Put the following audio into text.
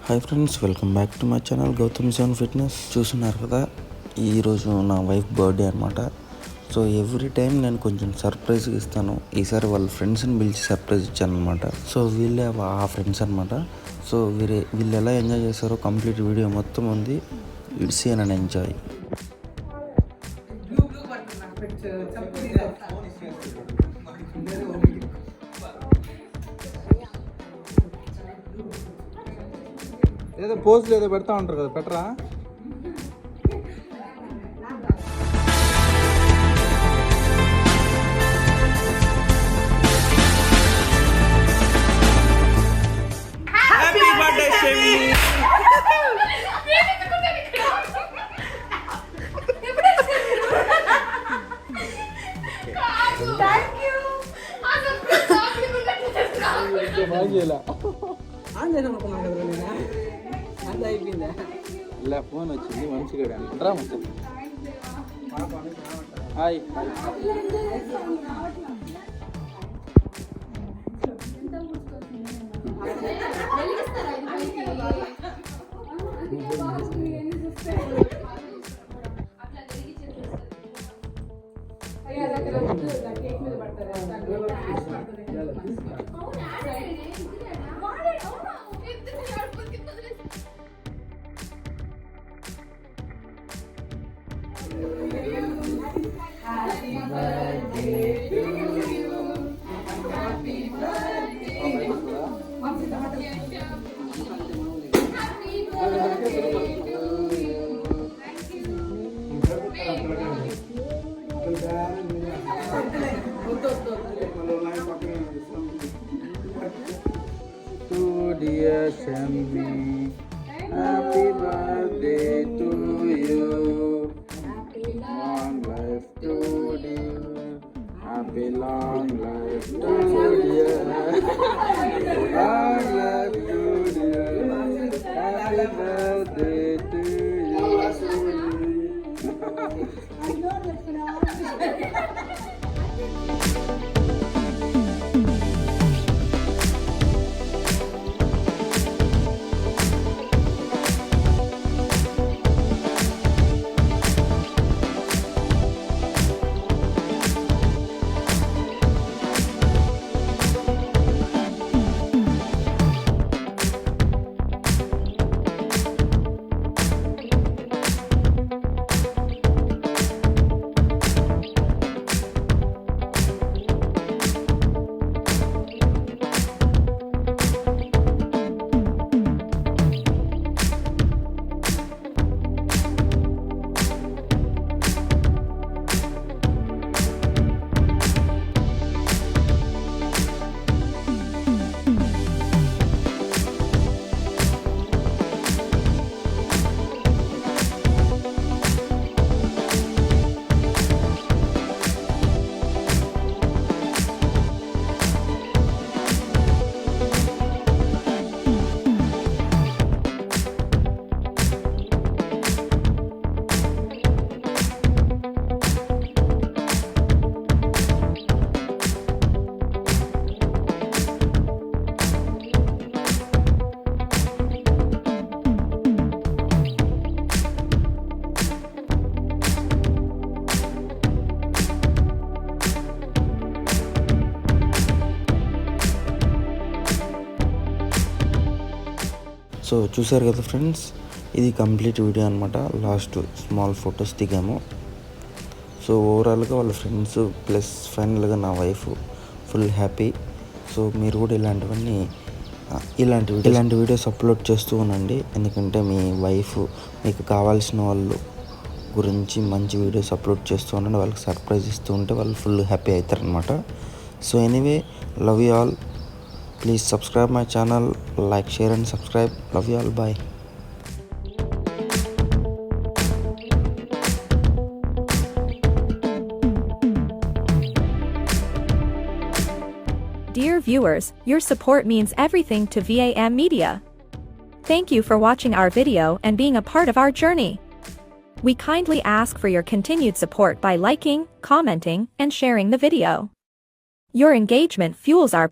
Hi friends, welcome back to my channel Gautam seven fitness. చూస్తున్నారు కదా, ఈరోజు నా వైఫ్ బర్త్డే అనమాట. సో ఎవ్రీ టైం నేను కొంచెం సర్ప్రైజ్ ఇస్తాను. ఈసారి వాళ్ళ ఫ్రెండ్స్ని పిలిచి సర్ప్రైజ్ ఇచ్చాను అనమాట. సో వీళ్ళే ఆ ఫ్రెండ్స్ అనమాట. సో వీళ్ళు ఎలా ఎంజాయ్ చేశారో కంప్లీట్ వీడియో మొత్తం ఉంది. It's and enjoy. ఏదో పోస్టులు ఏదో పెడతా ఉంటారు కదా, పెట్టరా? Happy birthday Shami. ఇలా ఫోన్ వచ్చింది మంచిగా రా. Hi dear Shami, happy birthday to you. Long life to you. Happy long life to you. Long life to you. Happy birthday to you. So చూసారు కదా ఫ్రెండ్స్, ఇది కంప్లీట్ వీడియో అనమాట. Last small photos దిగాము. So ఓవరాల్గా వాళ్ళ friends plus ఫైనల్గా నా wife full happy. So మీరు కూడా ఇలాంటి వీడియోస్ అప్లోడ్ చేస్తూ ఉండండి. ఎందుకంటే మీ వైఫ్ మీకు కావాల్సిన వాళ్ళు గురించి మంచి వీడియోస్ అప్లోడ్ చేస్తూ ఉండండి. వాళ్ళకి సర్ప్రైజ్ ఇస్తూ ఉంటే వాళ్ళు ఫుల్ హ్యాపీ అవుతారనమాట. So anyway, love you all. Please subscribe my channel, like, share and subscribe. Love you all. Bye. Dear viewers, your support means everything to VAM Media. Thank you for watching our video and being a part of our journey. We kindly ask for your continued support by liking, commenting, and sharing the video. Your engagement fuels our